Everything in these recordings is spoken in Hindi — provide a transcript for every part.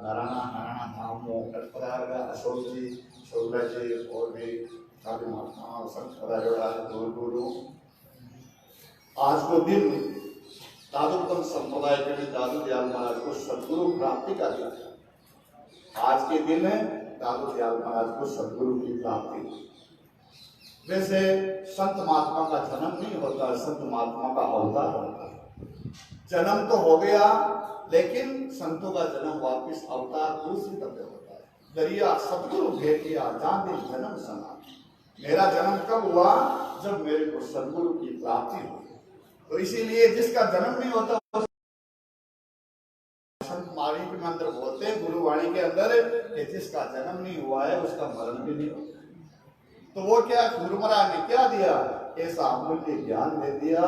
नारायण नारायण धामों कटपदार अशोक जी शोभा जी और भी साधु महात्मा संत पदार्थ दूर दूर आज को दिन दादूपंथ संप्रदाय के भी दादू दयाल महाराज को सदगुरु प्राप्ति का दिन है। आज के दिन है दादू दयाल महाराज को सदगुरु की प्राप्ति। वैसे संत महात्मा का जन्म नहीं होता, संत महात्मा का अवतार होता है। जन्म तो हो गया लेकिन संतों का जन्म वापिस अवतार दूसरी तरह होता है। दरिया सदगुरु भेटिया जान दिन जन्म सना। मेरा जन्म कब हुआ? जब मेरे को सदगुरु की प्राप्ति हुई। तो इसीलिए जिसका जन्म नहीं होता संत वाणी के अंदर बोलते हैं, गुरुवाणी के अंदर कि जिसका जन्म नहीं हुआ है उसका मरण भी नहीं होता। तो वो क्या गुरु महाराज ने क्या दिया? ऐसा अमूल्य ज्ञान दे दिया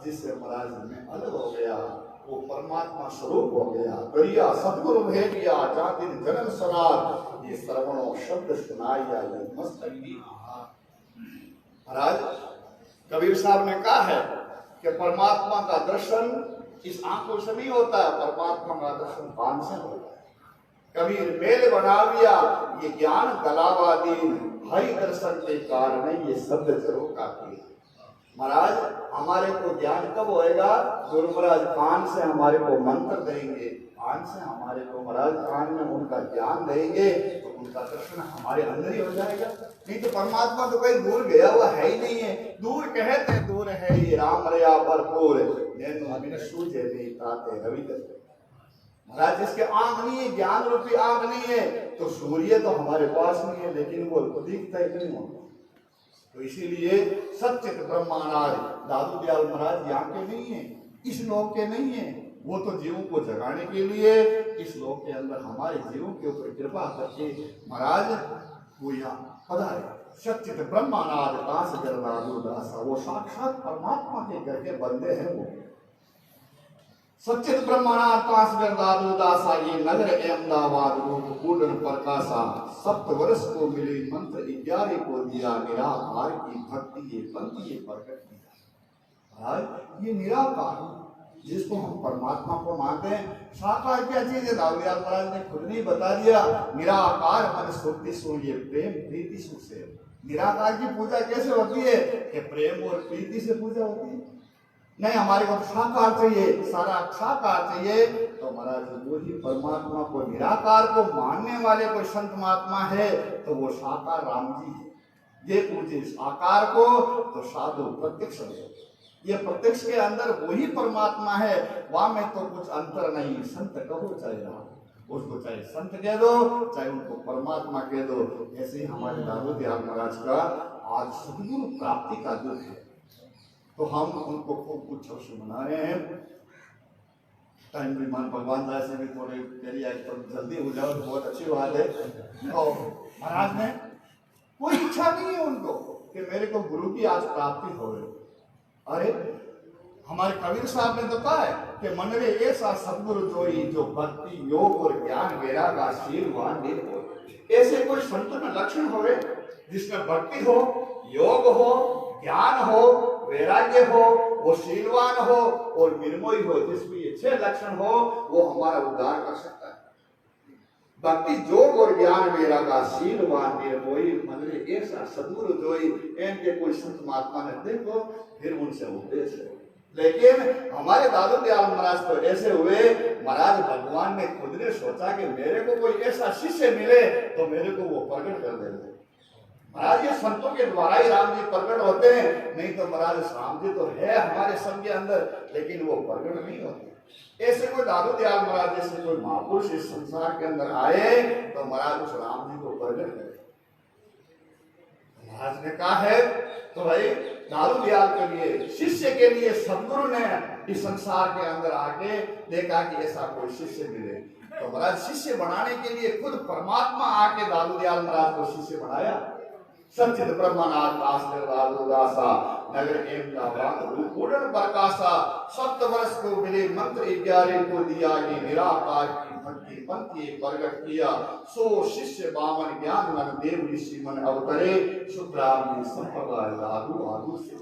जिससे महाराज में अलग हो गया, वो परमात्मा स्वरूप हो गया। दरिया सदगुरु भेट गया जा दिन जन्म सरार। ये श्रवणों शब्द सुनाया ये मस्त महाराज कबीर साहब ने कहा है कि परमात्मा का दर्शन इस आंखों से नहीं होता है, परमात्मा का दर्शन कान से होता है। कबीर मेल बनाविया ये ज्ञान गलावा दीन, हरि दर्शन के कारण ये शब्द जरूर काफी है। महाराज हमारे को ज्ञान कब होएगा? गुरु महाराज कान से हमारे को मंत्र देंगे, कान से हमारे को महाराज कान में उनका ज्ञान देंगे तो उनका दर्शन हमारे अंदर ही हो जाएगा। नहीं तो परमात्मा तो कहीं दूर गया हुआ है ही नहीं है। दूर कहते दूर है ये राम रया भरपूर सूझे नहीं ताते रवि करते। महाराज जिसके आंख नहीं है, ज्ञान रूपी आंख नहीं है, तो सूर्य तो हमारे पास नहीं है लेकिन वो दिखता ही नहीं होता। तो इसीलिए सच्चित ब्रह्मांड दादू दयाल महाराज यहाँ के नहीं है, इस लोक के नहीं है। वो तो जीवों को जगाने के लिए इस लोक के अंदर हमारे जीवों के ऊपर कृपा करके महाराज वो यहाँ पधारे। सच्चित ब्रह्मांड दास दादू दासा, वो साक्षात परमात्मा के घर के बंदे हैं। वो सच्चित ब्रह्मांड दास दादू दासा ये नगर अहमदाबाद रूप पूर्ण प्रकाशा। सप्त वर्ष को मिले मंत्र 11 को दिया निराकार की भक्ति ये पंक्ति ये प्रकट किया। ये निराकार जिसको हम परमात्मा को मानते हैं, साकार क्या चीज है? दादू दयाल महाराज ने खुद नहीं बता दिया। निराकार मन सुक्ति सो ये प्रेम प्रीति सुख से। निराकार की पूजा कैसे होती है? कि प्रेम और प्रीति से पूजा होती है। नहीं हमारे को साकार चाहिए, सारा साकार चाहिए। तो महाराज वो ही परमात्मा को निराकार को मानने वाले कोई संत महात्मा है तो वो साकार राम जी है। ये पूजे साकार को तो साधु प्रत्यक्ष है। ये प्रत्यक्ष के अंदर वही परमात्मा है, वहां में तो कुछ अंतर नहीं। संत कहो चाहे राम, उसको चाहे संत कह दो चाहे उनको परमात्मा कह दो। ऐसे ही हमारे दादू दयाल महाराज का आज सदगुरु प्राप्ति का दिन है तो हम उनको खूब उत्सव से मना रहे हैं। टाइम भी मान भगवान दास से भी थोड़े मेरी तो जल्दी हो जाओ तो बहुत अच्छी बात है। और महाराज ने कोई इच्छा नहीं है उनको कि मेरे को गुरु की आज प्राप्ति हो। अरे हमारे कबीर साहब ने तो कहा है कि मन रे ऐसा सदगुरु जोई जो भक्ति योग और ज्ञान वैरागा शीलवान हो। ऐसे कोई संत में लक्षण हो जिसमें भक्ति हो, योग हो, ज्ञान हो, वैराग्य हो, वो शीलवान हो और निर्मोही हो, जिसमें ये 6 लक्षण हो वो हमारा उद्धार कर सकता है। भक्ति योग और ज्ञान वैरागा शीलवान निर्मोही मन रे ऐसा सदगुरु जोई। इनके कोई संत महात्मा ने देखो फिर उनसे उपदेश है। लेकिन हमारे दादू दयाल महाराज तो ऐसे हुए, महाराज भगवान ने खुद ने सोचा कि मेरे को कोई ऐसा शिष्य मिले तो मेरे को वो प्रकट कर देंगे। महाराज ये संतों के द्वारा ही राम जी प्रकट होते हैं, नहीं तो महाराज राम जी तो है हमारे सबके अंदर लेकिन वो प्रकट नहीं होते। ऐसे कोई दादू दयाल महाराज जैसे कोई महापुरुष इस संसार के अंदर आए तो महाराज उस राम जी को प्रकट करे। महाराज ने कहा है तो भाई दादू दयाल के लिए शिष्य के लिए सदगुरु ने इस संसार के अंदर आके देखा कि ऐसा कोई शिष्य मिले तो महाराज शिष्य बनाने के लिए खुद परमात्मा आके दादू दयाल महाराज को शिष्य बनाया। सच्चित ब्रह्मनाथ दास दादू दासा नगर अहमदाबाद रूप पूर्ण प्रकाशा। 7 वर्ष को मिले मंत्र 11 को दिया ये निराकार की भक्ति पंक्ति प्रकट किया। सो शिष्य बामन ज्ञान मन देव ऋषि मन अवतरे शुक्राम संप्रदाय दादू आदू से।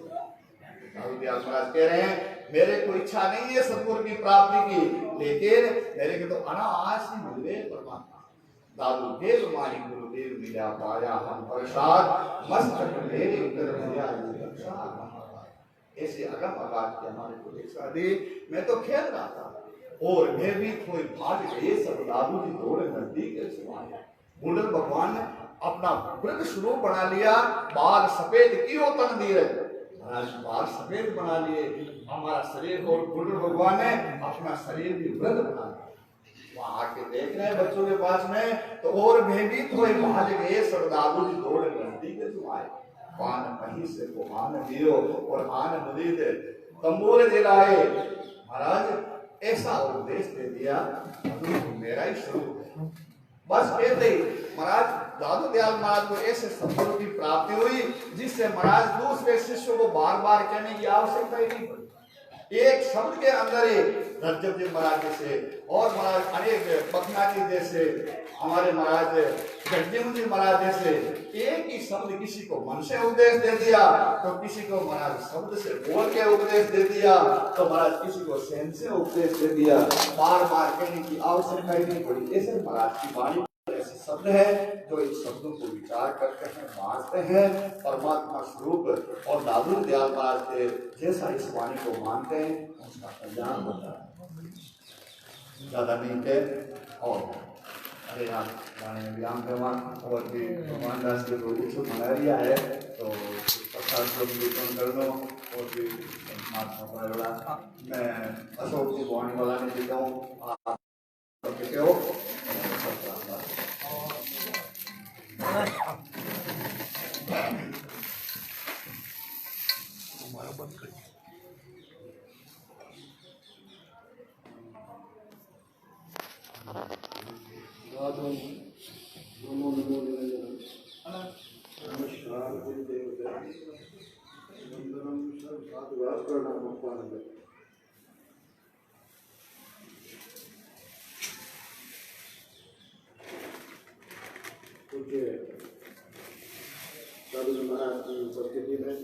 दादू दयाल महाराज कह रहे हैं मेरे को इच्छा नहीं है सदगुरु की प्राप्ति की, लेकिन मेरे के तो अनायास ही मिलवे परमात्मा। दादू देव मारी गुरुदेव मिला पाया हम प्रसाद मस्तक मेरे उतर दिया रक्षा हमारा। ऐसे अगम आगाज के हमारे को देखा दे। मैं तो खेल रहा था और मैं भी थोड़ी भाग गए सब दादू जी दौड़े नजदीक से बूढ़े भगवान ने अपना वृद्ध स्वरूप बना लिया। बाल सफेद क्यों तन दिए महाराज, बाल सफेद बना लिए हमारा शरीर, और बूढ़े भगवान ने अपना शरीर भी वृद्ध बना लिया। वहां आके देख रहे हैं बच्चों के पास में तो और भयभीत हुए भाग गए सब दादू जी दौड़े नजदीक जो आए। पान कहीं से को आन दियो और आन मुरीद तंबूर दिलाए। महाराज ऐसा उपदेश दे दिया मेरा ही स्वरूप है। बस कहते ही महाराज दादू दयाल महाराज को ऐसे शब्दों की प्राप्ति हुई जिससे महाराज दूसरे शिष्यों को बार बार कहने की आवश्यकता ही नहीं पड़ी। एक शब्द के अंदर ही रज्जब जी महाराज जैसे और महाराज अनेक बखना जी जैसे हमारे महाराज जगजीवन जी महाराज जैसे एक ही शब्द किसी को मन से उपदेश दे दिया तो किसी को महाराज शब्द से बोल के उपदेश दे दिया तो महाराज किसी को सहन से उपदेश दे दिया। बार बार कहने की आवश्यकता ही नहीं पड़ी। ऐसे महाराज की वाणी ऐसे शब्द है जो इन शब्दों को विचार करते हैं, मानते हैं परमात्मा स्वरूप और दादू दयाल महाराज के जैसा इस वाणी को मानते हैं उसका कल्याण होता है। ज्यादा नहीं थे और अरे आप गाने में व्यायाम करवा और भी भगवान दास के रोगी को मना लिया है तो प्रसाद को वितरण कर दो और भी मैं अशोक की वाणी वाला ने देता हूँ आप कहते हो हमारा बंद कर नमस्कार गुरुदेव वंदनम साधुवाद प्रणाम। साधु महाराज की उपस्थिति में